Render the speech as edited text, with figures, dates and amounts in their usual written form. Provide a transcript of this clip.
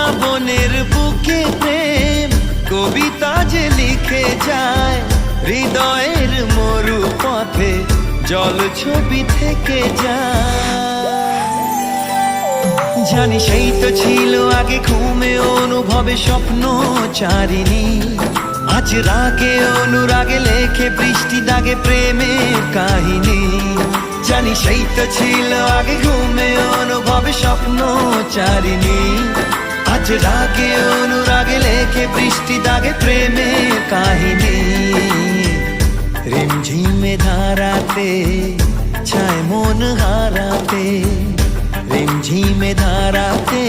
শ্রাবণের বুকে প্রেম কবিতা যে লিখে যায়, হৃদয়ের মরু পথে জল ছবি থেকে যায়। জানি সেই তো ছিল আগে ঘুমে অনুভবে স্বপ্ন চারিণী, আজ রাগে অনুরাগে লেখে বৃষ্টি দাগে প্রেমের কাহিনী। জানি সেই তো ছিল আগে ঘুমে অনুভবে স্বপ্ন চারিণী, আজ রাগে অনুরাগে লেখে বৃষ্টি দাগে প্রেমের কাহিনী। রিমঝিমে ধারাতে ছায় মন হারাতে, রিমঝিমে ধারাতে